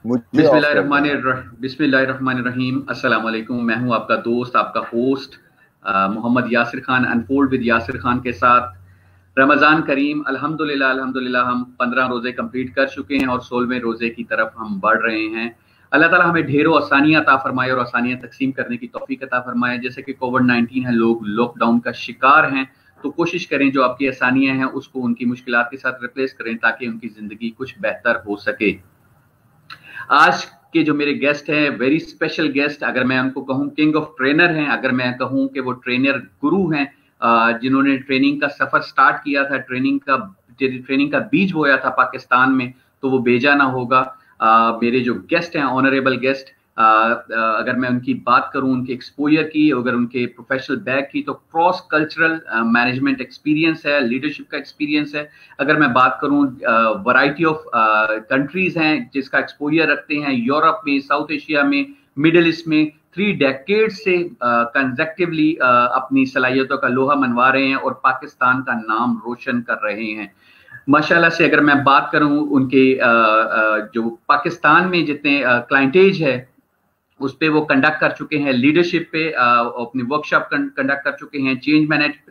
مجھے آف کرنا ہے. بسم اللہ الرحمن الرحیم. السلام علیکم. میں ہوں آپ کا دوست، آپ کا host Muhammad Yasir Khan, unfold with Yasir Khan کے ساتھ. رمضان کریم. الحمدللہ ہم 15 روزے کمپلیٹ کر چکے ہیں اور 16ویں روزے کی طرف ہم بڑھ رہے ہیں. اللہ تعالیٰ ہمیں ڈھیروں آسانیاں عطا فرمائے اور آسانیاں تقسیم کرنے کی توفیق عطا فرمائے. جیسے کہ کووڈ-19 ہے، لوگ لاک ڈاؤن کا شکار ہیں، تو کوشش کریں جو آپ کی آسانیاں ہیں اس کو ان کی مشکلات کے ساتھ ریپلیس کریں تاکہ ان کی زندگی کچھ بہتر ہو سکے. آج کے جو میرے گیسٹ ہیں، ویری اسپیشل گیسٹ، اگر میں ان کو کہوں کنگ آف ٹرینر ہیں، اگر میں کہوں کہ وہ ٹرینر گرو ہیں، جنہوں نے ٹریننگ کا سفر سٹارٹ کیا تھا، ٹریننگ کا بیج بویا تھا پاکستان میں، تو وہ بیجا نہ ہوگا. میرے جو گیسٹ ہیں، آنریبل گیسٹ، اگر میں ان کی بات کروں، ان کے ایکسپوجر کی، اگر ان کے پروفیشنل بیک کی، تو کراس کلچرل مینجمنٹ ایکسپیرینس ہے، لیڈرشپ کا ایکسپیرینس ہے. اگر میں بات کروں، ورائٹی آف کنٹریز ہیں جس کا ایکسپوجر رکھتے ہیں، یورپ میں، ساؤتھ ایشیا میں، مڈل ایسٹ میں، 3 ڈیکیڈ سے کنزیکٹیولی اپنی صلاحیتوں کا لوہا منوا رہے ہیں اور پاکستان کا نام روشن کر رہے ہیں. ماشاءاللہ سے اگر میں بات کروں ان کے جو پاکستان میں جتنے کلائنٹیج ہے اس پہ وہ کنڈکٹ کر چکے ہیں، لیڈرشپ پہ اپنی ورکشاپ کنڈکٹ کر چکے ہیں، چینج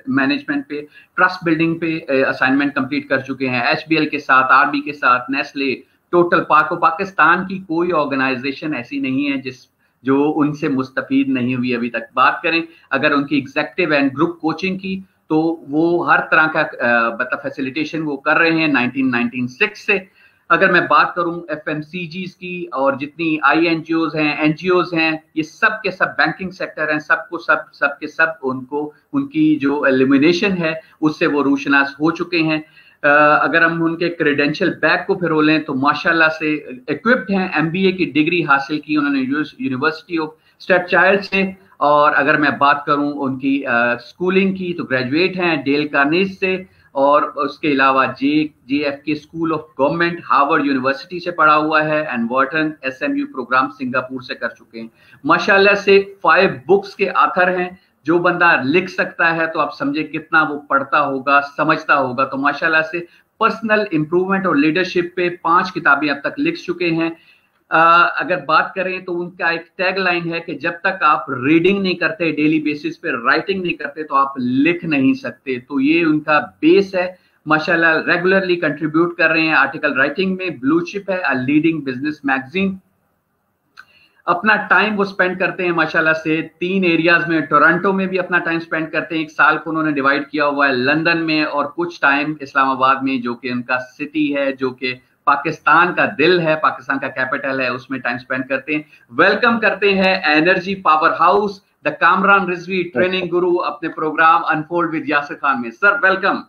مینجمنٹ پہ، ٹرسٹ بلڈنگ پہ اسائنمنٹ کمپلیٹ کر چکے ہیں، ایچ بی ایل کے ساتھ، آر بی کے ساتھ، نیسلے، ٹوٹل پاکستان کی کوئی آرگنائزیشن ایسی نہیں ہے جو ان سے مستفید نہیں ہوئی ابھی تک. بات کریں اگر ان کی ایگزیکٹو اینڈ گروپ کوچنگ کی، تو وہ ہر طرح کا مطلب فیسیلیٹیشن وہ کر رہے ہیں 1996 سے. اگر میں بات کروں ایف ایم سی جیز کی اور جتنی آئی این جی اوز ہیں، این جی اوز ہیں، یہ سب کے سب بینکنگ سیکٹر ہیں، سب کے سب ان کی جو ایلیمینیشن ہے اس سے وہ روشناس ہو چکے ہیں. اگر ہم ان کے کریڈینشیل بیک کو پھرولیں تو ماشاءاللہ سے ایکوپڈ ہیں، ایم بی اے کی ڈگری حاصل کی انہوں نے یونیورسٹی آف اسٹیپ چائلڈ سے. اور اگر میں بات کروں ان کی اسکولنگ کی تو گریجویٹ ہیں ڈیل کارنیج سے، اور اس کے علاوہ J F K School of Government, Harvard University سے پڑھا ہوا ہے، and Wharton S M U program Singapore سے کر چکے ہیں. ماشاءاللہ سے 5 بکس کے آتھر ہیں. جو بندہ لکھ سکتا ہے تو آپ سمجھے کتنا وہ پڑھتا ہوگا، سمجھتا ہوگا. تو ماشاءاللہ سے پرسنل امپرومنٹ اور لیڈرشپ پہ 5 کتابیں اب تک لکھ چکے ہیں. اگر بات کریں تو ان کا ایک ٹیگ لائن ہے کہ جب تک آپ ریڈنگ نہیں کرتے ڈیلی بیسس پہ، رائٹنگ نہیں کرتے، تو آپ لکھ نہیں سکتے. تو یہ ان کا بیس ہے. ماشاءاللہ ریگولرلی کنٹریبیوٹ کر رہے ہیں آرٹیکل رائٹنگ میں. بلو چپ ہے لیڈنگ بزنس میگزین. اپنا ٹائم وہ سپینڈ کرتے ہیں ماشاءاللہ سے 3 ایریاز میں. ٹورنٹو میں بھی اپنا ٹائم سپینڈ کرتے ہیں، 1 سال کو انہوں نے ڈیوائڈ کیا ہوا ہے، لندن میں، اور کچھ ٹائم اسلام آباد میں جو کہ ان کا سٹی ہے، جو کہ پاکستان کا دل ہے، پاکستان کا کیپٹل ہے، اس میں ٹائم سپینڈ کرتے ہیں. ویلکم کرتے ہیں energy powerhouse the Kamran Rizvi, training guru, اپنے program unfold with Yasir Khan میں. Sir welcome.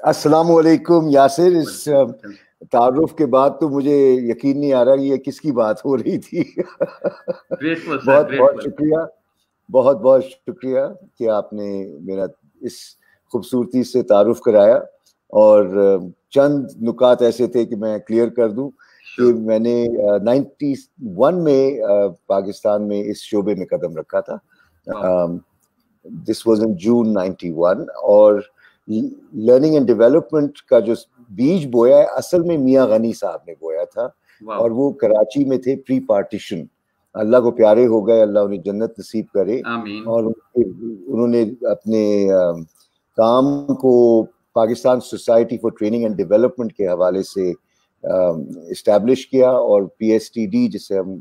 السلام علیکم یاسر. اس تعارف کے بعد تو مجھے یقین نہیں آ رہا یہ کس کی بات ہو رہی تھی. بہت بہت شکریہ، بہت بہت شکریہ کہ آپ نے میرا اس خوبصورتی سے تعارف کرایا. اور چند نکات ایسے تھے کہ میں کلیئر کر دوں کہ میں نے 91 میں پاکستان میں اس شعبے میں قدم رکھا تھا. دس واز ان جون 91. اور لرننگ اینڈ ڈیولپمنٹ کا جو بیج بویا ہے اصل میں میاں غنی صاحب نے بویا تھا، اور وہ کراچی میں تھے پری پارٹیشن. اللہ کو پیارے ہو گئے، اللہ انہیں جنت نصیب کرے. اور انہوں نے اپنے کام کو Pakistan society for training and development کے حوالے سے اسٹیبلش کیا، اور پی ایس ٹی ڈی جسے ہم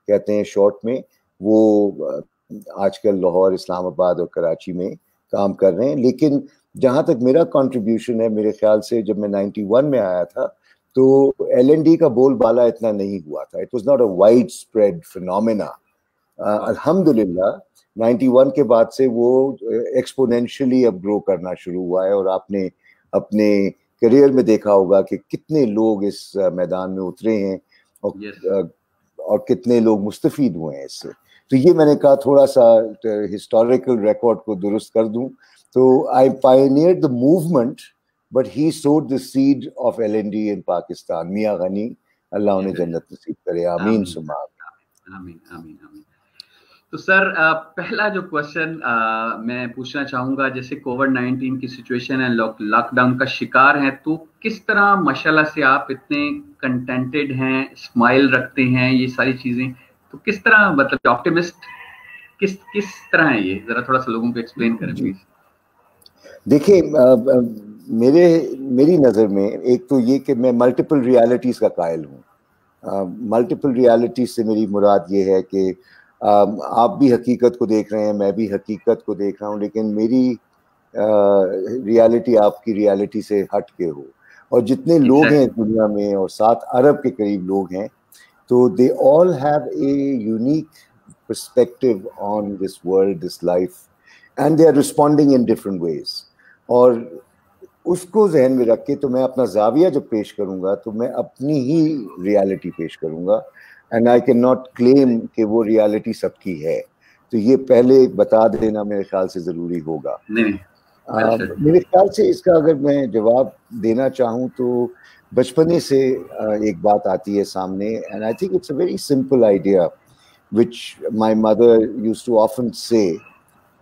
کہتے ہیں شارٹ میں، وہ آج کل لاہور، اسلام آباد اور کراچی میں کام کر رہے ہیں. لیکن جہاں تک میرا کنٹریبیوشن ہے، میرے خیال سے جب میں 91 میں آیا تھا تو ایل این ڈی کا بول بالا اتنا نہیں ہوا تھا. It was not a widespread phenomena. الحمدللہ 91 کے بعد سے وہ ایکسپونینشلی اب گرو کرنا شروع ہوا ہے، اور آپ نے اپنے کریئر میں دیکھا ہوگا کہ کتنے لوگ اس میدان میں اترے ہیں اور کتنے لوگ مستفید ہوئے ہیں اس سے. تو یہ میں نے کہا تھوڑا سا ہسٹوریکل ریکارڈ کو درست کر دوں. تو I pioneered the movement, but he sowed the seed of L&D in Pakistan. میاں غنی، اللہ انہیں جنت نصیب کرے. آمین ثم آمین. آمین آمین آمین. تو سر پہلا جو کوشچن میں پوچھنا چاہوں گا، جیسے کووڈ-19 کی سچویشن ہے، لاک ڈاؤن کا شکار ہیں، تو کس طرح ماشاءاللہ سے آپ اتنے کنٹینٹڈ ہیں، اسمائل رکھتے ہیں، یہ ساری چیزیں تو کس طرح، مطلب آپٹیمسٹ کس طرح ہے یہ، ذرا تھوڑا سا لوگوں کو ایکسپلین کریں پلیز. دیکھیں میری نظر میں ایک تو یہ کہ میں ملٹیپل ریالٹیز کا قائل ہوں. ملٹیپل ریالٹیز سے میری مراد یہ ہے کہ آپ بھی حقیقت کو دیکھ رہے ہیں، میں بھی حقیقت کو دیکھ رہا ہوں، لیکن میری ریالٹی آپ کی ریالٹی سے ہٹ کے ہو. اور جتنے لوگ ہیں دنیا میں، اور 7 ارب کے قریب لوگ ہیں، تو they all have a unique perspective on this world, this life, and they are responding in different ways. اور اس کو ذہن میں رکھ کے تو میں اپنا زاویہ جب پیش کروں گا تو میں اپنی ہی ریالٹی پیش کروں گا، and I can not claim کہ وہ ریالٹی سب کی ہے. تو یہ پہلے بتا دینا میرے خیال سے ضروری ہوگا. میرے خیال سے اس کا اگر میں جواب دینا چاہوں تو بچپنے سے ایک بات آتی ہے سامنے، and I think it's a very simple idea which my mother used to often say,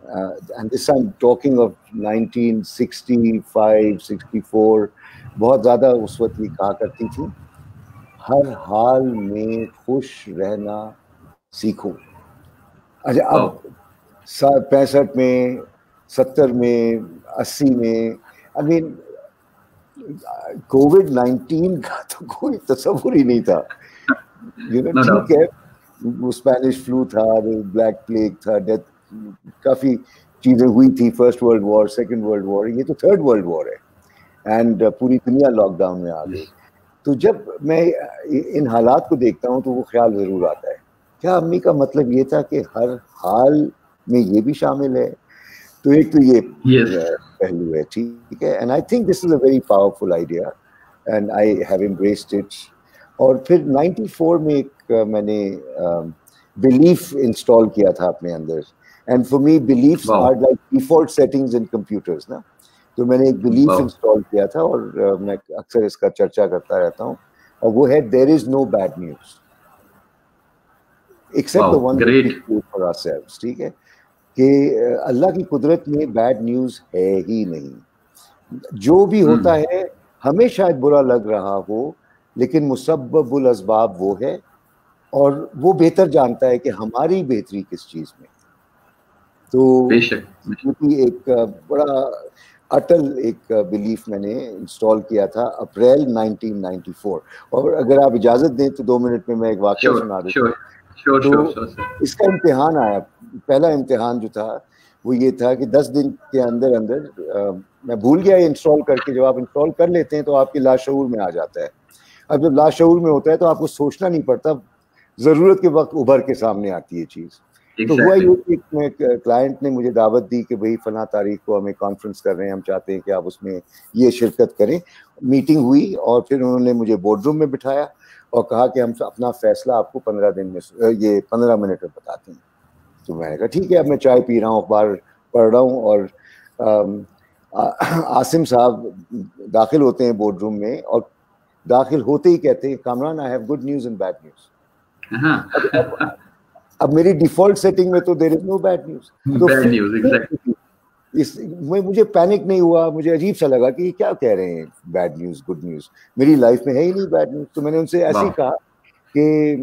and this I'm talking of 1965, 64. بہت زیادہ اس وقت یہ کہا کرتی تھی، ہر حال میں خوش رہنا سیکھو. اچھا اب 65 میں، 70 میں، 80 میں، I mean کووڈ-19 کا تو کوئی تصور ہی نہیں تھا. ٹھیک ہے، وہ اسپینش فلو تھا، بلیک پلیگ تھا، ڈیتھ، کافی چیزیں ہوئی تھی، first world war, second world war, یہ تو تھرڈ ورلڈ وار ہے، اینڈ پوری دنیا لاک ڈاؤن میں آ گئی. تو جب میں ان حالات کو دیکھتا ہوں تو وہ خیال ضرور آتا ہے، کیا امی کا مطلب یہ تھا کہ ہر حال میں یہ بھی شامل ہے؟ تو ایک تو یہ پہلو ہے، ٹھیک ہے. And I think this is a very powerful idea and I have embraced it. اور پھر 94 میں ایک میں نے بلیف انسٹال کیا تھا اپنے اندر، and for me beliefs are like default settings in computers نا. تو میں نے ایک بلیف انسٹال کیا تھا، اور میں اکثر اس کا چرچا کرتا رہتا ہوں، اور وہ ہے there is no bad news except the one we create for آور سیلفز. ٹھیک ہے کہ اللہ کی قدرت میں بیڈ نیوز ہے ہی نہیں. جو بھی ہوتا ہے ہمیں شاید برا لگ رہا ہو، لیکن مسبب الاسباب وہ ہے، اور وہ بہتر جانتا ہے کہ ہماری بہتری کس چیز میں. تو ایک بڑا اٹل ایک بلیف میں نے انسٹال کیا تھا اپریل 1994. اور اگر آپ اجازت دیں تو 2 منٹ میں ایک واقعہ سنا دیتا ہوں. تو اس کا امتحان آیا، پہلا امتحان جو تھا وہ یہ تھا کہ 10 دن کے اندر میں بھول گیا یہ انسٹال کر کے. جب آپ انسٹال کر لیتے ہیں تو آپ کے لاشعور میں آ جاتا ہے. اب جب لاشعور میں ہوتا ہے تو آپ کو سوچنا نہیں پڑتا، ضرورت کے وقت ابھر کے سامنے آتی ہے چیز. تو ہوا یہ کہ کلائنٹ نے مجھے دعوت دی کہ بھئی فلاں تاریخ کو ہم ایک کانفرنس کر رہے ہیں، ہم چاہتے ہیں کہ آپ اس میں یہ شرکت کریں. میٹنگ ہوئی، اور پھر انہوں نے مجھے بورڈ روم میں بٹھایا اور کہا کہ ہم اپنا فیصلہ آپ کو 15 دن میں، یہ 15 منٹ میں بتاتے ہیں. تو میں نے کہا ٹھیک ہے. اب میں چائے پی رہا ہوں، اخبار پڑھ رہا ہوں، اور عاصم صاحب داخل ہوتے ہیں بورڈ روم میں، اور داخل ہوتے ہی کہتے ہیں Kamran I have good news and bad news. اب میری ڈیفالٹ سیٹنگ میں تو دیر از نو بیڈ نیوز. مجھے پینک نہیں ہوا، مجھے عجیب سا لگا کہ یہ کیا کہہ رہے ہیں بیڈ نیوز گڈ نیوز، میری لائف میں ہے ہی نہیں بیڈ نیوز. تو میں نے ان سے ایسے ہی کہا کہ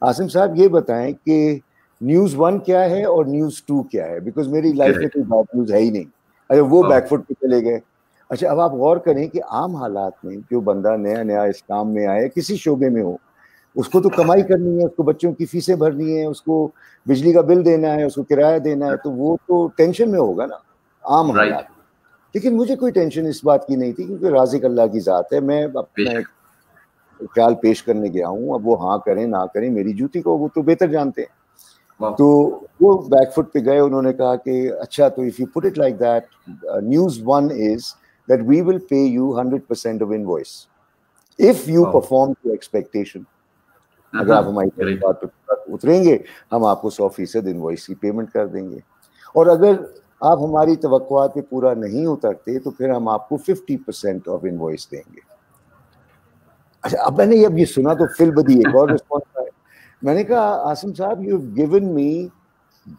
عاصم صاحب یہ بتائیں کہ نیوز 1 کیا ہے اور نیوز 2 کیا ہے، بیکاز میری لائف میں کوئی بیڈ نیوز ہے ہی نہیں. اچھا وہ بیک فٹ پہ چلے گئے. اچھا اب آپ غور کریں کہ عام حالات میں جو بندہ نیا اس کام میں آئے، کسی شعبے میں ہو، اس کو تو کمائی کرنی ہے، اس کو بچوں کی فیسیں بھرنی ہے، اس کو بجلی کا بل دینا ہے، اس کو کرایہ دینا ہے، تو وہ تو ٹینشن میں ہوگا نا عام حالات. لیکن مجھے کوئی ٹینشن اس بات کی نہیں تھی، کیونکہ رازق اللہ کی ذات ہے. میں اپنا خیال پیش کرنے گیا ہوں، اب وہ ہاں کریں نہ کریں میری جوتی کو وہ تو بہتر جانتے ہیں. تو وہ بیک فٹ پہ گئے. انہوں نے کہا کہ اچھا تو if you put it like that, news 1 is that we will pay you 100% of invoice if you perform to expectation. اگر آپ ہماری بات پہ اتریں گے ہم آپ کو 100% انوائس کی پیمنٹ کر دیں گے، اور اگر آپ ہماری توقعات پہ پورا نہیں اترتے تو پھر ہم آپ کو 50% آف انوائس دیں گے. اچھا اب میں نے اب یہ سنا تو فل بدی ایک اور رسپانس آیا. میں نے کہا عاصم صاحب you have given me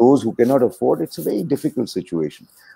those who cannot afford, it's a very difficult situation.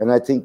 and I think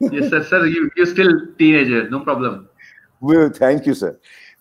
Yes sir, you still teenager, no problem. Well, thank you sir.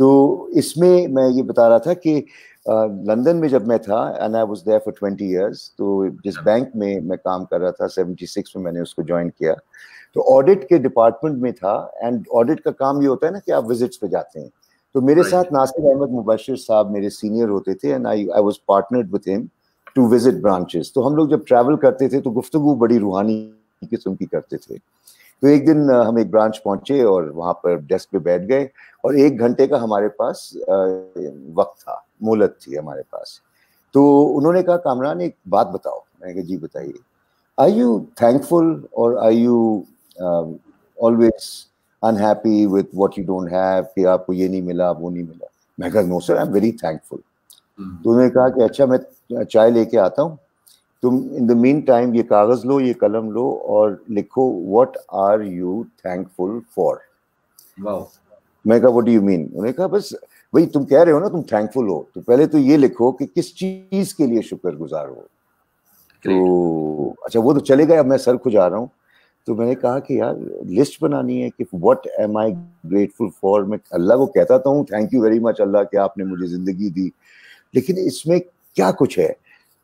تو اس میں یہ بتا رہا تھا کہ لندن میں جب میں تھا and I was there for 20 years, تو جس بینک میں کام کر رہا تھا 76 میں نے اس کو جوائن کیا، تو آڈٹ کے ڈپارٹمنٹ میں تھا. اینڈ آڈٹ کا کام یہ ہوتا ہے نا کہ آپ وزٹس پہ جاتے ہیں. تو میرے ساتھ ناصر احمد مبشر صاحب میرے سینئر ہوتے تھے and I was partnered with ہم ٹو وزٹ برانچز. تو ہم لوگ جب ٹریول کرتے تھے تو گفتگو بڑی روحانی قسم کی کرتے تھے. تو ایک دن ہم ایک برانچ پہنچے اور وہاں پر ڈیسک پہ بیٹھ گئے اور 1 گھنٹے کا ہمارے پاس وقت تھا، مہلت تھی ہمارے پاس. تو انہوں نے کہا کامران ایک بات بتاؤ. میں نے کہا جی بتائیے. آر یو تھینکفل اور are you always unhappy with what you don't have کہ آپ کو یہ نہیں ملا وہ نہیں ملا. میں کہا no sir I'm very thankful. تو انہوں نے کہا کہ اچھا میں چائے لے کے آتا ہوں، تم ان دا مین ٹائم یہ کاغذ لو یہ قلم لو اور لکھو what are you thankful for. میں کہا what do you mean. انہوں نے کہا بس بھائی تم کہہ رہے ہو نا تم تھینکفل ہو، تو پہلے تو یہ لکھو کہ کس چیز کے لیے شکر گزار ہو. تو اچھا وہ تو چلے گئے، اب میں سر کھجا رہا ہوں. تو میں نے کہا کہ یار لسٹ بنانی ہے کہ what am I grateful for. میں اللہ کو کہتا تو ہوں thank you very much Allah کہ آپ نے مجھے زندگی دی، لیکن اس میں کیا کچھ ہے.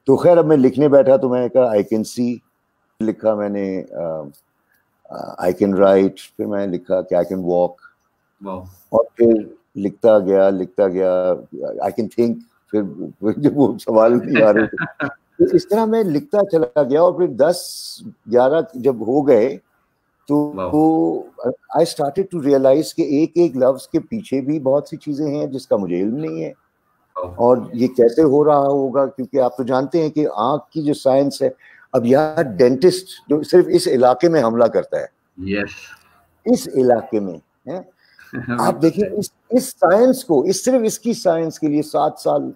تو خیر اب میں لکھنے بیٹھا تو میں نے کہا آئی کین سی لکھا میں نے، آئی کین رائٹ، پھر میں نے لکھا کہ آئی کین واک، اور پھر لکھتا گیا آئی کین تھنک. پھر جب وہ سوال نہیں آ رہے تھے اس طرح میں لکھتا چلا گیا. اور پھر 10-11 جب ہو گئے تو آئی اسٹارٹیڈ ٹو ریئلائز کہ ایک لفظ کے پیچھے بھی بہت سی چیزیں ہیں جس کا مجھے علم نہیں ہے، اور یہ کیسے ہو رہا ہوگا. کیونکہ آپ تو جانتے ہیں کہ آنکھ کی جو سائنس ہے، اب یار ڈینٹسٹ جو صرف اس علاقے میں حملہ کرتا ہے، اس علاقے میں آپ دیکھیں اس سائنس کو، صرف اس کی سائنس کے لیے 7 سال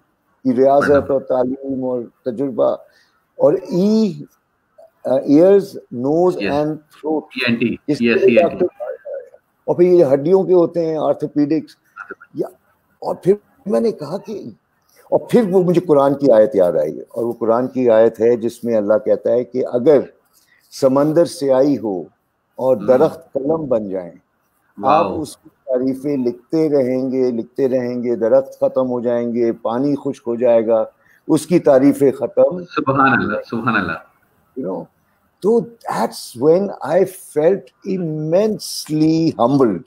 کی ریاضت اور تعلیم اور تجربہ، اور ایئرز نوز اینڈ تھروٹ، اور پھر یہ ہڈیوں کے ہوتے ہیں آرتھوپیڈکس. اور پھر میں نے کہا کہ اور پھر وہ مجھے قرآن کی آیت یاد آئی، اور وہ قرآن کی آیت ہے جس میں اللہ کہتا ہے کہ اگر سمندر سیاہی ہو اور درخت قلم بن جائیں، آپ اس کی تعریفیں لکھتے رہیں گے، درخت ختم ہو جائیں گے، پانی خشک ہو جائے گا، اس کی تعریفیں ختم. سبحان اللہ. You know, so that's when I felt immensely humbled.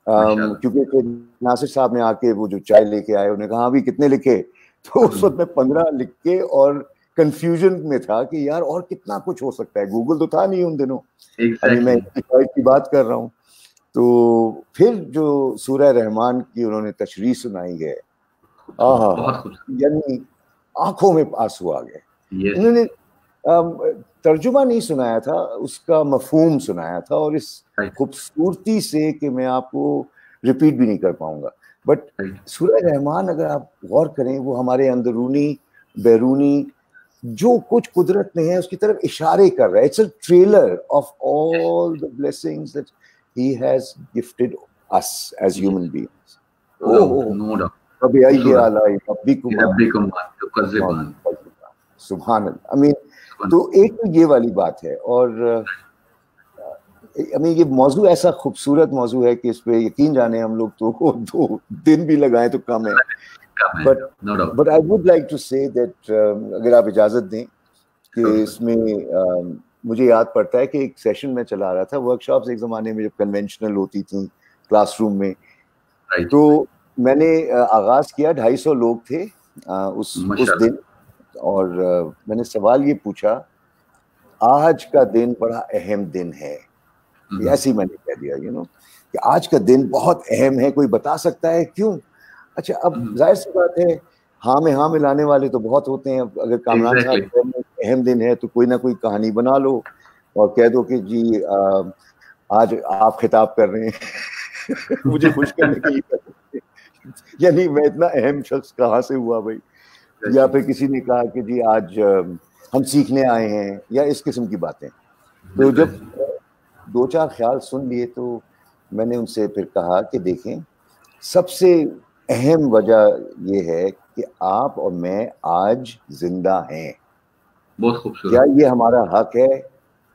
کیونکہ ناصر صاحب نے آ کے وہ جو چائے لے کے آئے انہوں نے کہا ابھی کتنے لکھے، تو اس وقت میں 15 لکھ کے اور کنفیوژن میں تھا کہ یار اور کتنا کچھ ہو سکتا ہے. گوگل تو تھا نہیں ان دنوں، ابھی میں کی بات کر رہا ہوں. تو پھر جو سورہ رحمان کی انہوں نے تشریح سنائی ہے، یعنی آنکھوں میں آنسو آ گئے. انہوں نے ترجمہ نہیں سنایا تھا، اس کا مفہوم سنایا تھا، اور اس خوبصورتی سے کہ میں آپ کو ریپیٹ بھی نہیں کر پاؤں گا. بٹ سورہ رحمان اگر آپ غور کریں وہ ہمارے اندرونی بیرونی جو کچھ قدرت میں ہے اس کی طرف اشارے کر رہا ہے. It's a trailer of all the blessings that he has gifted us as human beings. فَبِأَيِّ آلَاءِ رَبِّكُمَا تُكَذِّبَانِ. سبحان اللہ. I mean تو ایک تو یہ والی بات ہے، اور یہ موضوع ایسا خوبصورت موضوع ہے کہ اس پہ یقین جانے ہم لوگ تو 2 دن بھی لگائیں تو کم ہے. But I would like to say that اگر آپ اجازت دیں کہ اس میں مجھے یاد پڑتا ہے کہ ایک سیشن میں چلا رہا تھا، ورک شاپس ایک زمانے میں جب کنونشنل ہوتی تھیں کلاس روم میں، تو میں نے آغاز کیا، 250 لوگ تھے اس دن، اور میں نے سوال یہ پوچھا آج کا دن بڑا اہم دن ہے. ایسے ہی میں نے کہہ دیا کہ آج کا دن بہت اہم ہے، کوئی بتا سکتا ہے کیوں؟ اچھا اب ظاہر سی بات ہے ہاں میں ہاں ملانے والے تو بہت ہوتے ہیں. اگر کامران صاحب اہم دن ہے تو کوئی نہ کوئی کہانی بنا لو اور کہہ دو کہ جی آج آپ خطاب کر رہے ہیں مجھے خوش کرنے کے لیے. یعنی میں اتنا اہم شخص کہاں سے ہوا بھائی؟ یا پھر کسی نے کہا کہ جی آج ہم سیکھنے آئے ہیں، یا اس قسم کی باتیں. تو جب 2-4 خیال سن لیے تو میں نے ان سے پھر کہا کہ دیکھیں سب سے اہم وجہ یہ ہے کہ آپ اور میں آج زندہ ہیں. بہت خوبصورت. یا یہ ہمارا حق ہے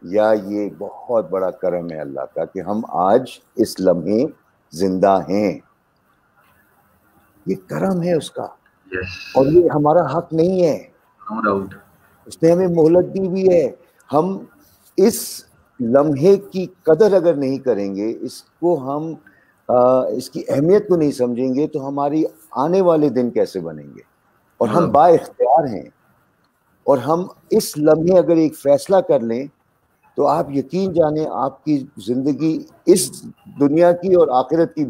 یا یہ بہت بڑا کرم ہے اللہ کا کہ ہم آج اس لمحے زندہ ہیں. یہ کرم ہے اس کا, اور یہ ہمارا حق نہیں ہے. اس نے ہمیں مہلت دی ہوئی ہے. ہم اس لمحے کی قدر اگر نہیں کریں گے, اس کو ہم اس کی اہمیت کو نہیں سمجھیں گے, تو ہماری آنے والے دن کیسے بنیں گے؟ اور ہم با اختیار ہیں, اور ہم اس لمحے اگر ایک فیصلہ کر لیں تو آپ یقین جانیں آپ کی زندگی اس دنیا کی اور آخرت کی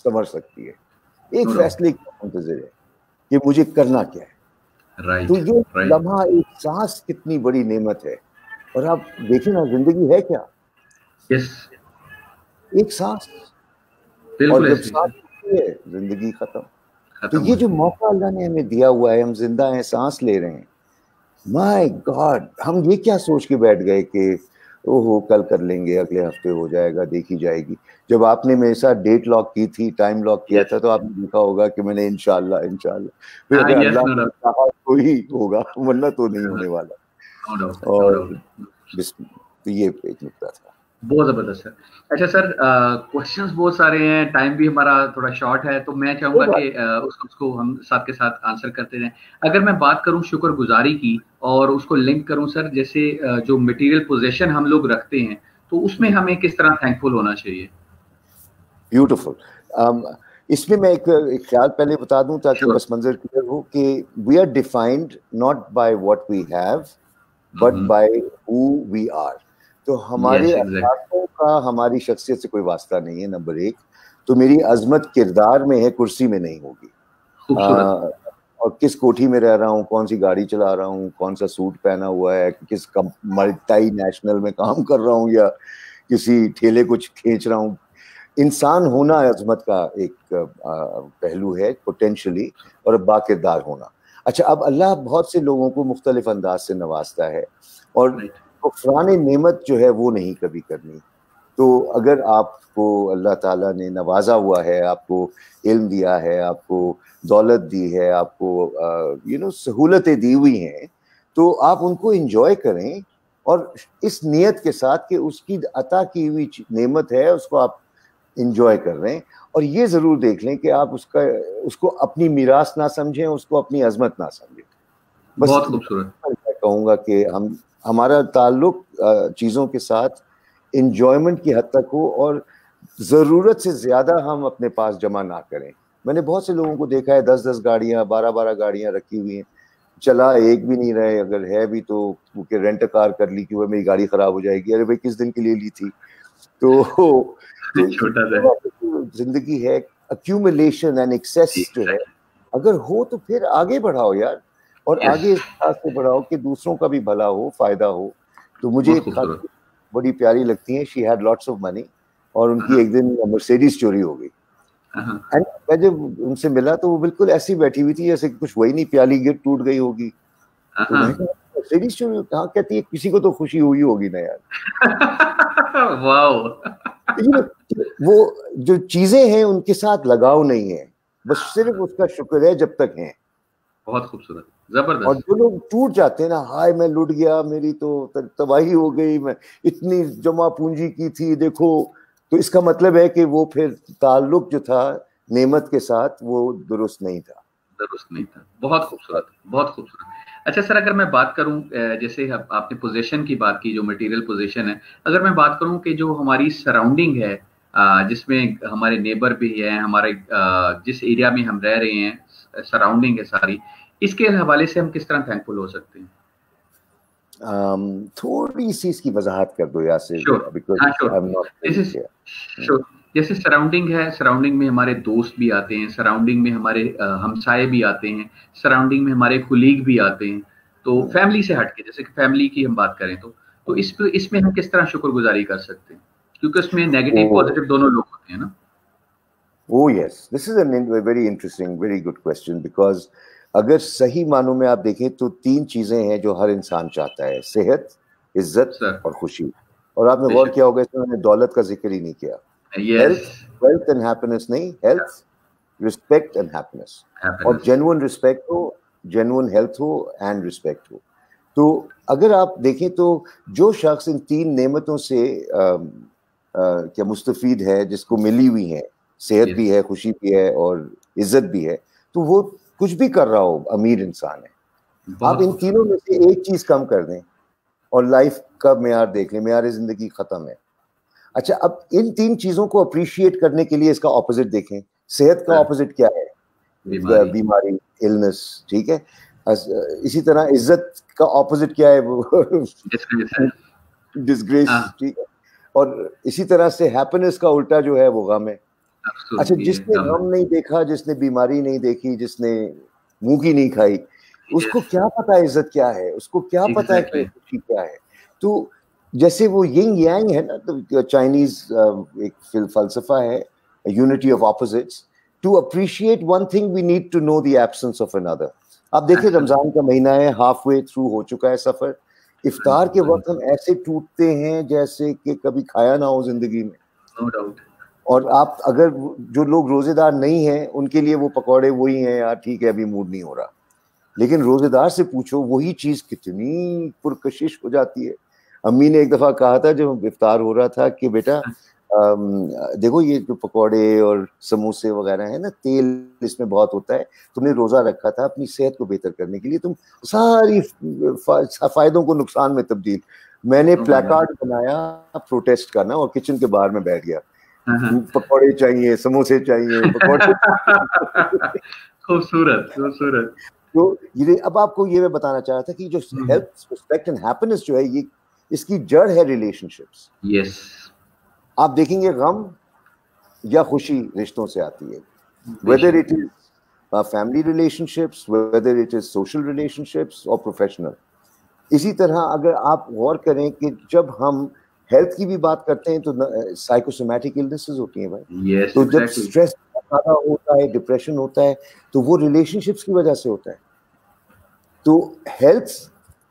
سنور سکتی ہے. ایک فیصلے کا منتظر ہے کہ مجھے کرنا کیا ہے. تو یہ لمحہ ایک سانس کتنی بڑی نعمت ہے. اور آپ دیکھیں نا, زندگی ہے کیا؟ ایک سانس, اور جب سانس ہوتی ہے زندگی ختم. تو یہ جو موقع اللہ نے ہمیں دیا ہوا ہے, ہم زندہ ہیں, سانس لے رہے ہیں, مائی گاڈ, ہم یہ کیا سوچ کے بیٹھ گئے کہ اوہو کل کر لیں گے, اگلے ہفتے ہو جائے گا, دیکھی جائے گی. جب آپ نے میرے ساتھ ڈیٹ لاک کی تھی, ٹائم لاک کیا تھا, تو آپ نے دیکھا ہوگا کہ میں نے انشاءاللہ پھر اگر اللہ نے چاہا تو ہی ہوگا, ورنہ تو نہیں ہونے والا. اور تو یہ ایک نکتہ تھا. بہت زبردست ہے. اچھا سر, کوشچنز بہت سارے ہیں, ٹائم بھی ہمارا تھوڑا شارٹ ہے, تو میں چاہوں گا کہ اس کو ہم ساتھ کے ساتھ آنسر کرتے رہیں. اگر میں بات کروں شکر گزاری کی اور اس کو لنک کروں سر, جیسے جو مٹیریل پوزیشن ہم لوگ رکھتے ہیں, تو اس میں ہمیں کس طرح تھینکفل ہونا چاہیے؟ بیوٹیفل. اس میں ایک خیال پہلے بتا دوں تاکہ پس منظر کلیئر ہو کہ we are defined not by what we have but by who we are. تو ہمارے اخلاقوں کا ہماری شخصیت سے کوئی واسطہ نہیں ہے, نمبر ایک. تو میری عظمت کردار میں ہے, کرسی میں نہیں ہوگی. اور کس کوٹھی میں رہ رہا ہوں, کون سی گاڑی چلا رہا ہوں, کون سا سوٹ پہنا ہوا ہے, کس ملٹی نیشنل میں کام کر رہا ہوں یا کسی ٹھیلے کو کھینچ رہا ہوں. انسان ہونا عظمت کا ایک پہلو ہے پوٹینشلی, اور باکردار ہونا. اچھا, اب اللہ بہت سے لوگوں کو مختلف انداز سے نوازتا ہے, اور غفران نعمت جو ہے وہ نہیں کبھی کرنی. تو اگر آپ کو اللہ تعالیٰ نے نوازا ہوا ہے, آپ کو علم دیا ہے, آپ کو دولت دی ہے, آپ کو سہولتیں دی ہوئی ہیں, تو آپ ان کو انجوائے کریں, اور اس نیت کے ساتھ کہ اس کی عطا کی ہوئی نعمت ہے اس کو آپ انجوائے کر رہے ہیں. اور یہ ضرور دیکھ لیں کہ آپ اس کو اپنی میراث نہ سمجھیں, اس کو اپنی عظمت نہ سمجھیں. بس بہت خوبصورت. میں کہوں گا کہ ہمارا تعلق چیزوں کے ساتھ انجوائمنٹ کی حد تک ہو, اور ضرورت سے زیادہ ہم اپنے پاس جمع نہ کریں. میں نے بہت سے لوگوں کو دیکھا ہے 10 گاڑیاں 12 گاڑیاں رکھی ہوئی ہیں, چلا ایک بھی نہیں رہے, اگر ہے بھی تو رینٹ کار کر لی کہ وہ میری گاڑی خراب ہو جائے گی. ارے بھائی کس دن کے لیے لی تھی؟ تو زندگی ہے ایکیومولیشن اینڈ ایکسیس جو ہے, اگر ہو تو پھر آگے بڑھاؤ یار, اور آگے اس طرح سے بڑھاؤ کہ دوسروں کا بھی بھلا ہو, فائدہ ہو. تو مجھے بڑی پیاری لگتی ہیں, she had lots of money, اور ان کی ایک دن مرسیڈیز چوری ہو گئی. میں جب ان سے ملا تو وہ بالکل ایسی بیٹھی ہوئی تھی جیسے کچھ وہی نہیں, پیالی گر ٹوٹ گئی ہوگی. تو میں کہا مرسیڈیز چوری کہاں, کہتی ہے کسی کو تو خوشی ہوئی ہوگی نا یار. واو. وہ جو چیزیں ہیں ان کے ساتھ لگاؤ نہیں ہے, بس صرف اس کا شکر ہے جب تک ہیں. بہت خوبصورت, زبردست. اور جو لوگ ٹوٹ جاتے ہیں نا, ہائے میں لٹ گیا, میری تو تباہی ہو گئی, میں اتنی جمع پونجی کی تھی دیکھو, تو اس کا مطلب ہے کہ وہ پھر تعلق جو تھا نعمت کے ساتھ وہ درست نہیں تھا. بہت خوبصورت, بہت خوبصورت. اچھا سر, اگر میں بات کروں جیسے آپ نے پوزیشن کی بات کی, جو مٹیریل پوزیشن ہے, اگر میں بات کروں کہ جو ہماری سراؤنڈنگ ہے, جس میں ہمارے نیبر بھی ہیں, ہمارے جس ایریا میں ہم رہ رہے ہیں, سراؤنڈنگ ہے ساری, اس کے حوالے سے ہم کس طرح تھینکفل ہو سکتے ہیں؟ تھوڑی سی اس کی وضاحت کر دو یاسر. جیسے سراؤنڈنگ ہے, سراؤنڈنگ میں ہمارے دوست بھی آتے ہیں, سراؤنڈنگ میں ہمارے ہمسائے بھی آتے ہیں, سراؤنڈنگ میں ہمارے کولیگ بھی آتے ہیں. تو فیملی سے ہٹ کے, جیسے کہ فیملی کی ہم بات کریں تو اس میں ہم کس طرح شکر گزاری کر سکتے ہیں, کیونکہ اس میں نیگیٹو پازیٹیو دونوں لوگ ہوتے ہیں نا. Oh yes, this is a very interesting, very good question, because اگر صحیح معنوں میں آپ دیکھیں تو 3 چیزیں ہیں جو ہر انسان چاہتا ہے, صحت, عزت اور خوشی. اور آپ نے غور کیا ہوگا اس میں نے دولت کا ذکر ہی نہیں کیا. ہیلتھ, ویلتھ اینڈ ہیپینس نہیں, ہیلتھ, رسپیکٹ اینڈ ہیپینس. اور جینوئن رسپیکٹ ہو, جینوئن ہیلتھ ہو اینڈ رسپیکٹ ہو. تو اگر آپ دیکھیں تو جو شخص ان 3 نعمتوں سے کیا مستفید ہے, جس کو ملی ہوئی ہیں, صحت بھی ہے, خوشی بھی ہے اور عزت بھی ہے, تو وہ کچھ بھی کر رہا ہو امیر انسان ہے. آپ ان تینوں میں سے ایک چیز کم کر دیں اور لائف کا معیار دیکھ لیں, معیار زندگی ختم ہے. اچھا, اب ان تین چیزوں کو اپریشیٹ کرنے کے لیے اس کا اپوزٹ دیکھیں. صحت کا اپوزٹ کیا ہے؟ بیماری, النس, ٹھیک ہے. اسی طرح عزت کا اپوزٹ کیا ہے؟ وہ ڈسگریس, ٹھیک ہے. اور اسی طرح سے ہیپینس کا الٹا جو ہے وہ غم ہے. اچھا, جس نے غم نہیں دیکھا, جس نے بیماری نہیں دیکھی, جس نے منہ کی نہیں کھائی, اس کو کیا پتا عزت کیا ہے, اس کو کیا پتا ہے کہ خوشی کیا ہے. تو جیسے وہ ینگ یانگ ہے نا, تو چائنیز ایک فلسفہ ہے, unity of opposites. To appreciate one thing we need to know the absence of another. آپ دیکھیں رمضان کا مہینہ ہے, ہاف وے تھرو ہو چکا ہے سفر. افطار کے وقت ہم ایسے ٹوٹتے ہیں جیسے کہ کبھی کھایا نہ ہو زندگی میں. No doubt. اور آپ اگر جو لوگ روزے دار نہیں ہیں ان کے لیے وہ پکوڑے وہی ہیں, یار ٹھیک ہے ابھی موڈ نہیں ہو رہا. لیکن روزے دار سے پوچھو, وہی چیز کتنی پرکشش ہو جاتی ہے. امی نے ایک دفعہ کہا تھا جب افطار ہو رہا تھا کہ بیٹا دیکھو یہ جو پکوڑے اور سموسے وغیرہ ہیں نا, تیل اس میں بہت ہوتا ہے, تم نے روزہ رکھا تھا اپنی صحت کو بہتر کرنے کے لیے, تم ساری فائدوں کو نقصان میں تبدیل. میں نے پلیکارڈ بنایا پروٹیسٹ کرنا اور کچن کے باہر میں بیٹھ گیا, پکوڑے چاہیے, سموسے چاہیے, پکوڑے. خوبصورت خوبصورت. تو یہ اب آپ کو یہ میں بتانا چاہ رہا تھا کہ جو ہیلتھ, رسپیکٹ اینڈ ہیپینس جو ہے یہ اس کی جڑ ہے ریلیشن شپس. یس, آپ دیکھیں گے غم یا خوشی رشتوں سے آتی ہے, whether it is family relationships, whether it is social relationships or professional. اسی طرح اگر آپ غور کریں کہ جب ہم ہیلتھ کی بھی بات کرتے ہیں تو سائیکوسومیٹک النیسز ہوتی ہیں بھائی. تو جب اسٹریس زیادہ ہوتا ہے, ڈپریشن ہوتا ہے, تو وہ ریلیشن شپس کی وجہ سے ہوتا ہے. تو ہیلتھ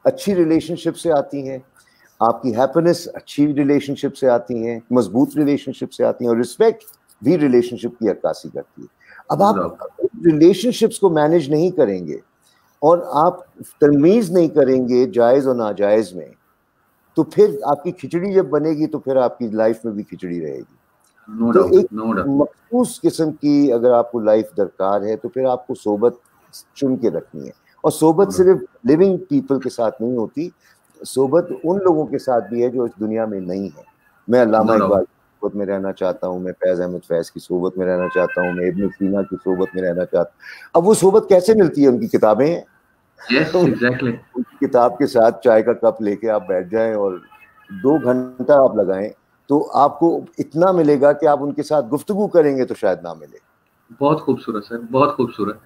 اچھی ریلیشن شپ سے آتی ہیں, آپ کی ہیپینس اچھی ریلیشن شپ سے آتی ہیں, مضبوط ریلیشن شپ سے آتی ہیں, اور رسپیکٹ بھی ریلیشن شپ کی عکاسی کرتی ہے. اب آپ ریلیشن شپس کو مینیج نہیں کریں گے اور آپ تمیز نہیں کریں گے جائز اور ناجائز میں, تو پھر آپ کی کھچڑی جب بنے گی تو پھر آپ کی لائف میں بھی کھچڑی رہے گی. تو ایک مخصوص قسم کی اگر آپ کو لائف درکار ہے تو پھر آپ کو صحبت چن کے رکھنی ہے. اور صحبت صرف لیونگ پیپل کے ساتھ نہیں ہوتی, صحبت ان لوگوں کے ساتھ بھی ہے جو اس دنیا میں نہیں ہے. میں علامہ اقبال کی صحبت میں رہنا چاہتا ہوں, میں فیض احمد فیض کی صحبت میں رہنا چاہتا ہوں, میں ابن سینا کی صحبت میں رہنا چاہتا ہوں. اب وہ صحبت کیسے ملتی ہے؟ ان کی کتابیں ہیں. کتاب کے ساتھ چائے کا کپ لے کے آپ بیٹھ جائیں اور 2 گھنٹہ آپ لگائیں تو آپ کو اتنا ملے گا کہ آپ ان کے ساتھ گفتگو کریں گے تو شاید نہ ملے. بہت خوبصورت سر, بہت خوبصورت.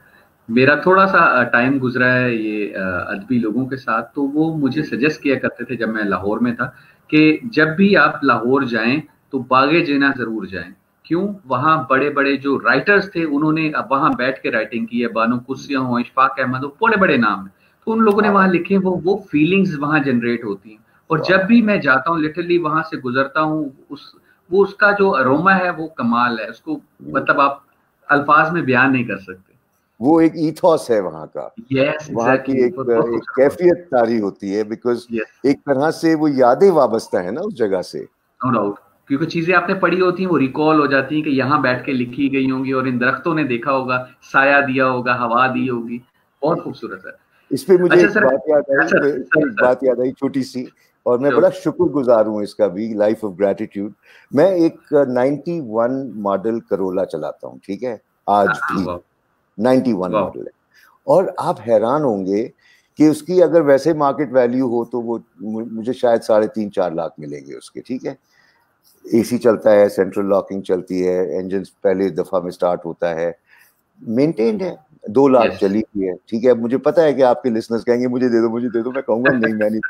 میرا تھوڑا سا ٹائم گزرا ہے یہ ادبی لوگوں کے ساتھ, تو وہ مجھے سجیسٹ کیا کرتے تھے جب میں لاہور میں تھا کہ جب بھی آپ لاہور جائیں تو باغ جناح ضرور جائیں. کیوں؟ وہاں بڑے بڑے جو رائٹرز تھے انہوں نے وہاں بیٹھ کے رائٹنگ کی ہے, بانو قدسیہ ہوں, اشفاق احمد ہوں, بڑے بڑے نام ہیں, تو ان لوگوں نے وہاں لکھے, وہ فیلنگز وہاں جنریٹ ہوتی ہیں. اور جب بھی میں جاتا ہوں لٹرلی وہاں سے گزرتا ہوں, اس کا جو اروما ہے وہ کمال ہے, اس کو مطلب آپ الفاظ میں بیان نہیں کر سکتے. وہ ایک ایتھوس ہے وہاں کا, وہاں کی ایک کیفیت طاری ہوتی ہے, بیکاز ایک طرح سے وہ یادیں وابستہ ہیں نا اس جگہ سے. نو ڈاؤٹ, کیونکہ چیزیں آپ نے پڑھی ہوتی ہیں وہ ریکال ہو جاتی ہیں کہ یہاں بیٹھ کے لکھی گئی ہوں گی, اور ان درختوں نے دیکھا ہوگا, سایہ دیا ہوگا, ہوا دی ہوگی. بہت خوبصورت ہے. اس پہ مجھے ایک بات یاد آئی چھوٹی سی, اور میں بڑا شکر گزار ہوں اس کا بھی, لائف آف گریٹیٹیوڈ. میں ایک 91 ماڈل کرولا چلاتا ہوں, ٹھیک ہے, آج بھی 91 ماڈل ہے, اور آپ حیران ہوں گے کہ اس کی اگر ویسے مارکیٹ ویلیو ہو تو وہ مجھے شاید 3.5-4 لاکھ ملیں گے اس کے, ٹھیک ہے. اے سی چلتا ہے, سینٹرل لاکنگ چلتی ہے, انجن پہلے دفعہ میں سٹارٹ ہوتا ہے, مینٹینڈ ہے, 2 لاکھ چلی ہوئی ہے, ٹھیک ہے. مجھے پتا ہے کہ آپ کے لسنرز کہیں گے مجھے دے دو مجھے دے دو, میں کہوں گا نہیں میں نہیں.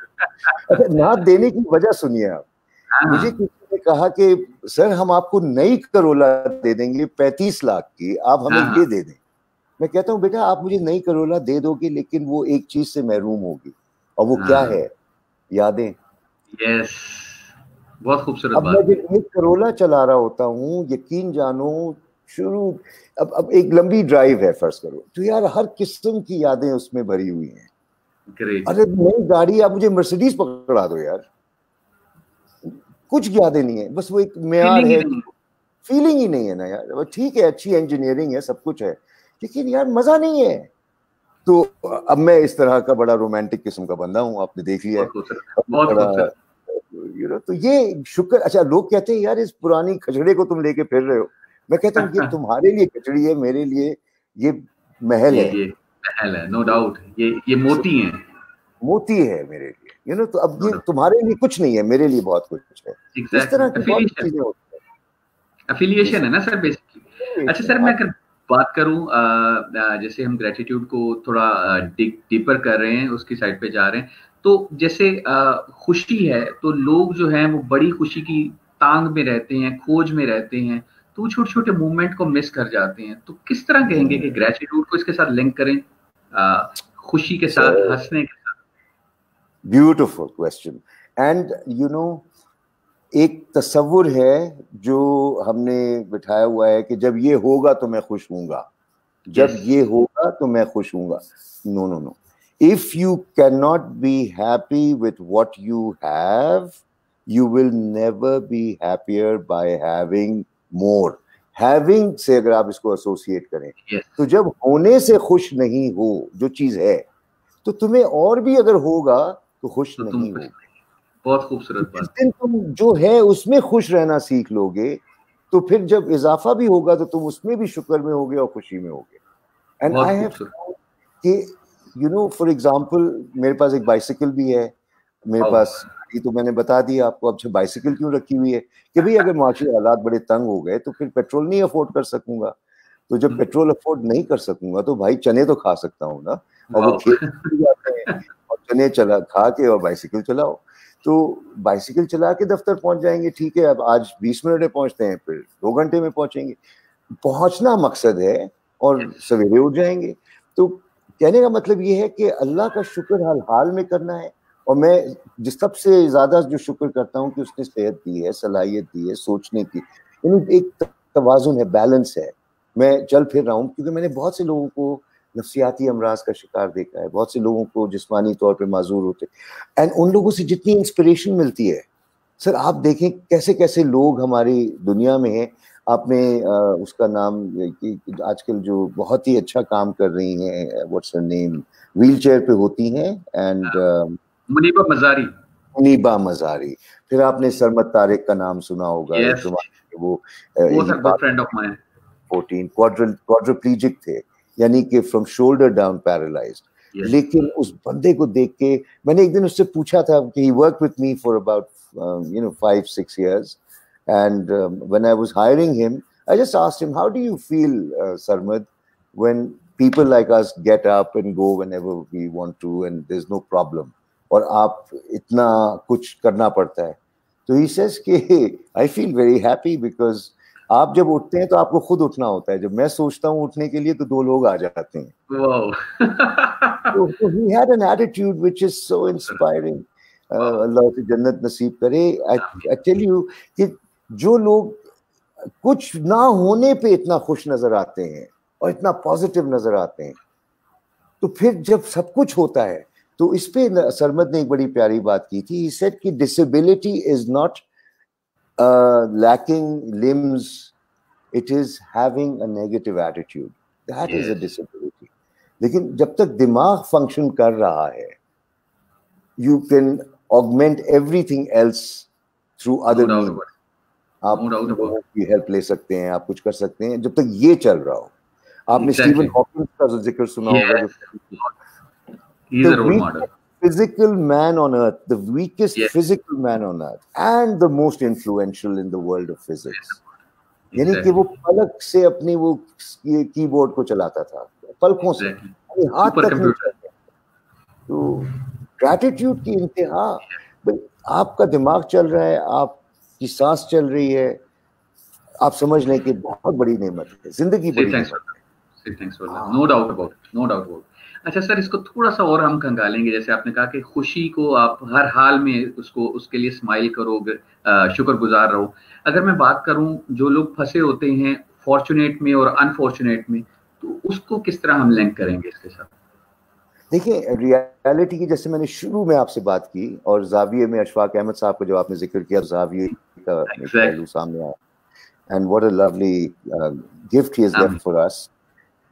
اچھا, نہ دینے کی وجہ سنیے آپ. مجھے کسی نے کہا کہ سر ہم آپ کو نئی کرولا دے دیں گے 35 لاکھ کی, آپ ہمیں یہ دے دیں. میں کہتا ہوں بیٹا آپ مجھے نئی کرولا دے دو گے لیکن وہ ایک چیز سے محروم ہوگی, اور وہ کیا ہے؟ یادیں. یس, بہت خوبصورت. اب میں جب ایک کرولا چلا رہا ہوتا ہوں, یقین جانو شروع اب ایک لمبی ڈرائیو ہے فرض کرو, تو یار ہر قسم کی یادیں اس میں بھری ہوئی ہیں. ارے نئی گاڑی آپ مجھے مرسیڈیز پکڑا دو یار, کچھ یادیں نہیں ہے, بس وہ ایک معیار ہے, فیلنگ ہی نہیں ہے نا یار. ٹھیک ہے اچھی انجینئرنگ ہے, سب کچھ ہے, لیکن یار مزہ نہیں ہے. تو اب میں اس طرح کا بڑا رومانٹک قسم کا بندہ ہوں, آپ نے دیکھ لیا ہے. تو یہ شکر. اچھا لوگ کہتے ہیں یار اس پرانی کھچڑے کو تم لے کے پھر رہے ہو. میں کہتا ہوں یہ تمہارے لیے کھچڑی ہے, میرے لیے یہ محل ہے. یہ محل ہے, نو ڈاؤٹ. یہ موتی ہیں, موتی ہے میرے لیے. تو اب یہ تمہارے لیے کچھ نہیں ہے, میرے لیے بہت کچھ ہے. اس طرح کی بہت چیزیں ہوتی ہیں. افیلیشن ہے نا سر بیسکلی. اچھا سر, میں اگر بات کروں جیسے ہم گریٹیٹیوڈ کو تھوڑا ڈیپر کر رہے ہیں, اس کی سائڈ پہ جا رہے ہیں, تو جیسے خوشی ہے تو لوگ جو ہیں وہ بڑی خوشی کی تانگ میں رہتے ہیں, کھوج میں رہتے ہیں, تو چھوٹے چھوٹے موومنٹ کو مس کر جاتے ہیں. تو کس طرح کہیں گے کہ گریٹیٹیوڈ کو اس کے ساتھ لنک کریں, خوشی کے ساتھ, ہنسنے کے ساتھ؟ Beautiful question. اینڈ ایک تصور ہے جو ہم نے بٹھایا ہوا ہے کہ جب یہ ہوگا تو میں خوش ہوں گا, جب یہ ہوگا تو میں خوش ہوں گا. نو نو نو. If you cannot be happy with what you have, you will never be happier by having more. Having سے اگر آپ اس کو ایسوسیٹ کریں, تو جب ہونے سے خوش نہیں ہو جو چیز ہے, تو تمہیں اور بھی اگر ہوگا تو خوش نہیں ہوگا. بہت خوبصورت بات. جس دن تم جو ہے اس میں خوش رہنا سیکھ لو گے, تو پھر جب اضافہ بھی ہوگا تو تم اس میں بھی شکر میں ہوگے اور خوشی میں ہوگے. اینڈ آئی ہیو کہ فار ایگزامپل میرے پاس ایک بائیسیکل بھی ہے, میرے پاس یہ تو میں نے بتا دیا آپ کو. اب بائیسیکل کیوں رکھی ہوئی ہے کہ بھئی اگر معاشی حالات بڑے تنگ ہو گئے تو پھر پیٹرول نہیں افورڈ کر سکوں گا. تو جب پیٹرول افورڈ نہیں کر سکوں گا تو بھائی چنے تو کھا سکتا ہوں نا, اور وہ کھیت جاتے ہیں اور چنے کھا کے اور بائیسیکل چلاؤ. تو بائیسیکل چلا کے دفتر پہنچ جائیں گے, ٹھیک ہے. اب آج 20 منٹ میں پہنچتے ہیں, پھر 2 گھنٹے میں پہنچیں گے. پہنچنا مقصد ہے, اور سویرے اٹھ جائیں گے. تو کہنے کا مطلب یہ ہے کہ اللہ کا شکر ہر حال میں کرنا ہے. اور میں جس سب سے زیادہ جو شکر کرتا ہوں کہ اس نے صحت دی ہے, صلاحیت دی ہے سوچنے کی. یعنی ایک توازن ہے, بیلنس ہے. میں چل پھر رہا ہوں کیونکہ میں نے بہت سے لوگوں کو نفسیاتی امراض کا شکار دیکھا ہے, بہت سے لوگوں کو جسمانی طور پہ معذور ہوتے, اینڈ ان لوگوں سے جتنی انسپریشن ملتی ہے. سر آپ دیکھیں کیسے کیسے لوگ ہماری دنیا میں ہیں. آپ نے اس کا نام آج کل جو بہت ہی اچھا کام کر رہی ہیں, واٹس ہر نیم, ویل چیئر پہ ہوتی ہیں, اینڈ منیبہ مزاری. منیبہ مزاری. پھر آپ نے سرمد طارق کا نام سنا ہوگا, وہ فرینڈ آف مائن, 14 کوادرپلیجک تھے, یعنی کہ فرام شولڈر ڈاؤن پیرالائزڈ. لیکن اس بندے کو دیکھ کے میں نے ایک دن اس سے پوچھا تھا کہ he worked with me for about 5-6 years. And when I was hiring him, I just asked him, how do you feel, Sarmad, when people like us get up and go whenever we want to and there's no problem, اور آپ اتنا کچھ کرنا پڑتا ہے. تو he says کہ I feel very happy because آپ جب اٹھتے ہیں تو آپ کو خود اٹھنا ہوتا ہے. جب میں سوچتا ہوں اٹھنے کے لیے تو 2 لوگ آ جاتے ہیں. So he had an attitude which is so inspiring. اللہ کی جنت نصیب کرے. I tell you کہ جو لوگ کچھ نہ ہونے پہ اتنا خوش نظر آتے ہیں اور اتنا پازیٹیو نظر آتے ہیں, تو پھر جب سب کچھ ہوتا ہے تو اس پہ سرمد نے ایک بڑی پیاری بات کی تھی. He said کہ disability is not lacking limbs, it is having a negative attitude. That is a disability. لیکن جب تک دماغ فنکشن کر رہا ہے, you can augment everything else through other means. آپ لوگوں کی ہیلپ لے سکتے ہیں, آپ کچھ کر سکتے ہیں جب تک یہ چل رہا ہو. آپ نے اسٹیون ہاکنگ کا ذکر سنا ہوگا, physical man on earth, the weakest physical man on earth, and the most influential in the world of physics. یعنی کہ وہ پلک سے اپنی وہ کی بورڈ کو چلاتا تھا, پلکوں سے ہاتھ تک نہیں چلتا. تو گریٹیٹیوڈ کی انتہا, آپ کا دماغ چل رہا ہے, آپ کی سانس چل رہی ہے, آپ سمجھ لیں کہ بہت بڑی نعمت ہے, زندگی بڑی نعمت ہے. No doubt about. اچھا سر, اس کو تھوڑا سا اور ہم کھنگالیں گے. جیسے آپ نے کہا کہ خوشی کو آپ ہر حال میں اس کے لیے اسمائل کرو, شکر گزار رہو. اگر میں بات کروں جو لوگ پھنسے ہوتے ہیں فارچونیٹ میں اور انفارچونیٹ میں, تو اس کو کس طرح ہم لنک کریں گے اس کے ساتھ؟ دیکھیں ریالٹی کی, جیسے میں نے شروع میں آپ سے بات کی, اور زاویے میں اشفاق احمد صاحب کو جو آپ نے ذکر کیا, زاویے کا پہلو سامنے آیا, and what a lovely gift he has left for us.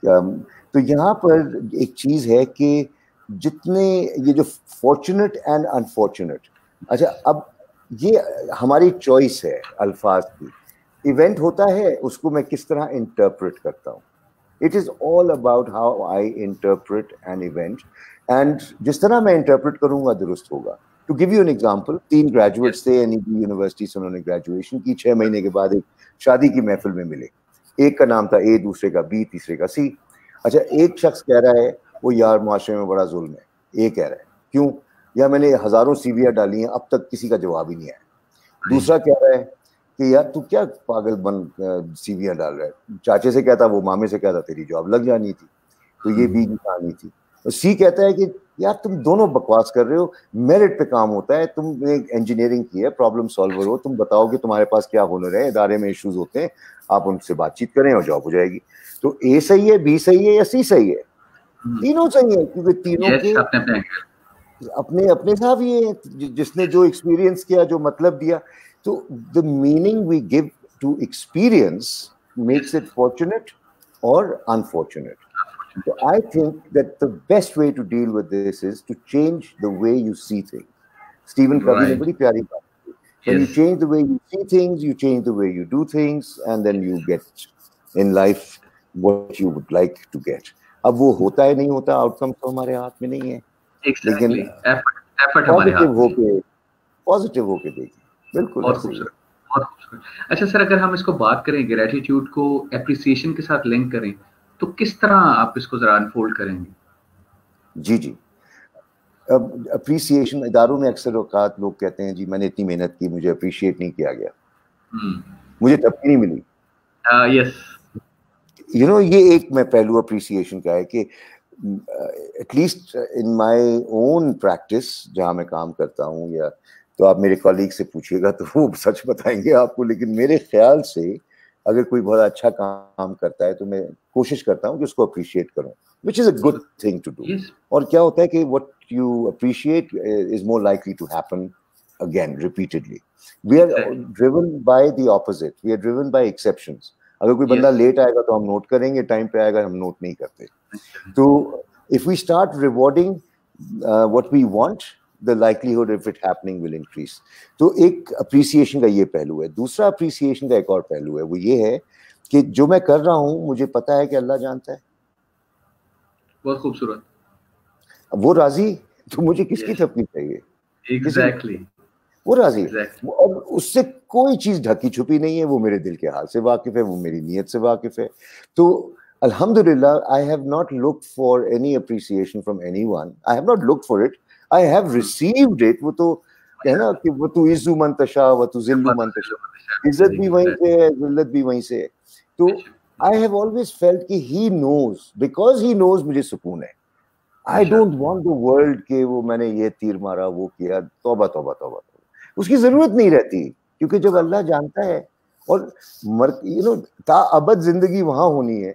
تو یہاں پر ایک چیز ہے کہ جتنے یہ جو فارچونیٹ اینڈ انفارچونیٹ، اچھا اب یہ ہماری چوائس ہے الفاظ کی. ایونٹ ہوتا ہے اس کو میں کس طرح انٹرپریٹ کرتا ہوں. It is all about how I interpret an event, and جس طرح میں انٹرپریٹ کروں گا درست ہوگا. To give you an example, 3 graduates تھے NEB یونیورسٹی سے، انہوں نے گریجویشن کی، 6 مہینے کے بعد ایک شادی کی محفل میں ملے. ایک کا نام تھا A، دوسرے کا B، تیسرے کا C. اچھا ایک شخص کہہ رہا ہے وہ یار معاشرے میں بڑا ظلم ہے. A کہہ رہا ہے کیوں؟ یا میں نے ہزاروں CVیاں ڈالی ہیں اب تک کسی کا جواب ہی نہیں آیا. دوسرا کہہ رہا ہے کہ یار تو کیا پاگل بن CVیاں ڈال رہا ہے. چاچے سے کہتا، وہ مامے سے کہتا تیری جاب لگ جانی تھی. تو یہ B کی کہانی تھی. C کہتا ہے کہ یار تم دونوں بکواس کر رہے ہو، میرٹ پہ کام ہوتا ہے، تم نے انجینئرنگ کی ہے، پرابلم سالور ہو، تم بتاؤ کہ تمہارے پاس کیا ہنر ہے، ادارے میں ایشوز ہوتے ہیں، آپ ان سے بات چیت کریں اور جاب ہو جائے گی. تو A صحیح ہے، B صحیح ہے یا C صحیح ہے؟ تینوں صحیح ہے، کیونکہ تینوں کے اپنے اپنے صاحب یہ ہیں، جس نے جو ایکسپیرئنس کیا، جو مطلب دیا. تو the meaning we give to experience makes it fortunate or unfortunate. So I think that the best way to deal with this is to change the way you see things. Stephen Covey نے بڑی پیاری بات کی. When you change the way you see things, you change the way you do things, and then you get in life what you would like to get. اب وہ ہوتا ہے نہیں ہوتا، آؤٹ کم تو ہمارے ہاتھ میں نہیں ہے، لیکن پازیٹیو ہو کے دیکھیں. بالکل بہت خوبصورت، بہت خوبصورت. اچھا سر، اگر ہم اس کو بات کریں گریٹیٹیوڈ کو اپریسیشن کے ساتھ لنک کریں تو کس طرح آپ اس کو ذرا انفولڈ کریں گے؟ جی اپریسیشن اداروں میں اکثر اوقات لوگ کہتے ہیں جی میں نے اتنی محنت کی، مجھے اپریشیٹ نہیں کیا گیا، مجھے ترقی نہیں ملی. یس، یو نو یہ ایک میں پہلو اپریسیشن کا ہے کہ at least in my own practice جہاں میں کام کرتا ہوں، یا تو آپ میرے کولیگ سے پوچھیے گا تو وہ سچ بتائیں گے آپ کو، لیکن میرے خیال سے اگر کوئی بہت اچھا کام کرتا ہے تو میں کوشش کرتا ہوں کہ اس کو اپریشیٹ کروں، which is a good thing to do. اور کیا ہوتا ہے کہ what you appreciate is more likely to happen again repeatedly. We are driven by the opposite. We are driven by exceptions. اگر کوئی بندہ لیٹ آئے گا تو ہم نوٹ کریں گے، ٹائم پہ آئے گا ہم نوٹ نہیں کرتے. تو if we start rewarding what we want, the likelihood of it happening will increase. تو ایک اپریسیشن کا یہ پہلو ہے. دوسرا اپریسیشن کا ایک اور پہلو ہے، وہ یہ ہے کہ جو میں کر رہا ہوں مجھے پتا ہے کہ اللہ جانتا ہے. بہت خوبصورت. وہ راضی تو مجھے کس کی تھپنی چاہیے؟ ایگزیکٹلی وہ راضی، اور اس سے کوئی چیز ڈھکی چھپی نہیں ہے. وہ میرے دل کے حال سے واقف ہے، وہ میری نیت سے واقف ہے. تو الحمدللہ I have not looked for any appreciation from anyone. I have not looked for it. I have received it. وہ تو ہے نا کہ وہ تو عزو من تشاء و تذل من تشاء، عزت بھی وہیں سے ہے، ذلت بھی وہیں سے ہے. تو I have always felt کہ he knows, because he knows مجھے سکون ہے. I don't want the world کہ وہ میں نے یہ تیر مارا، وہ کیا. توبہ توبہ توبہ، اس کی ضرورت نہیں رہتی، کیونکہ جب اللہ جانتا ہے اور تا ابد زندگی وہاں ہونی ہے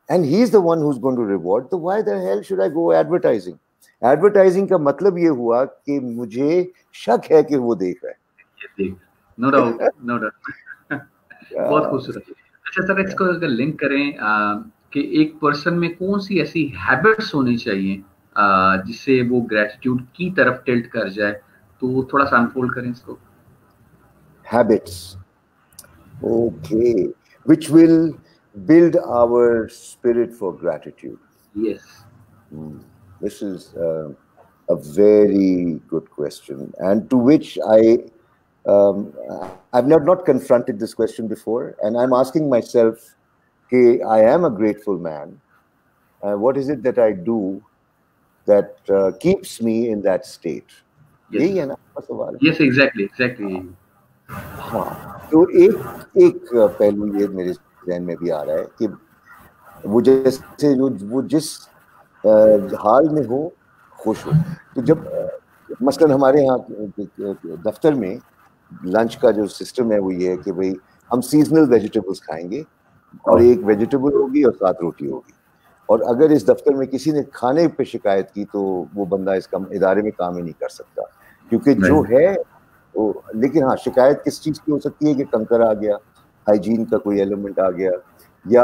and he is the one who's going to reward, تو why the hell should I go advertising? Advertising کا مطلب یہ ہوا کہ مجھے شک ہے کہ وہ دیکھ رہا ہے. No doubt, no doubt. بہت خوبصورت. اچھا سر، اس کو اگر لنک کریں کہ ایک پرسن میں کون سی ایسی ہیبٹس ہونی چاہیے جس سے وہ گریٹیٹیوڈ کی طرف ٹلٹ کر جائے، تو تھوڑا سا انفولڈ کریں اس کو. Habits, okay, which will build our spirit for gratitude. Yes. This is a very good question, and to which I've not confronted this question before, and I'm asking myself, okay, I am a grateful man. What is it that I do that keeps me in that state? Yes. Yes, exactly. ہاں، تو ایک پہلو یہ میرے ذہن میں بھی آ رہا ہے کہ وہ جیسے وہ جس حال میں ہو خوش ہو. تو جب مثلاً ہمارے یہاں دفتر میں لنچ کا جو سسٹم ہے وہ یہ ہے کہ بھائی ہم سیزنل ویجیٹیبلس کھائیں گے، اور ایک ویجیٹیبل ہوگی اور 7 روٹی ہوگی. اور اگر اس دفتر میں کسی نے کھانے پہ شکایت کی تو وہ بندہ اس ادارے میں کام ہی نہیں کر سکتا، کیونکہ جو ہے وہ. لیکن ہاں، شکایت کس چیز کی ہو سکتی ہے کہ کنکر آ گیا، ہائیجین کا کوئی ایلیمنٹ آ گیا، یا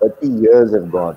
30 years have gone,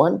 1।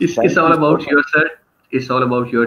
It's all about your sir, it's all about your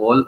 all।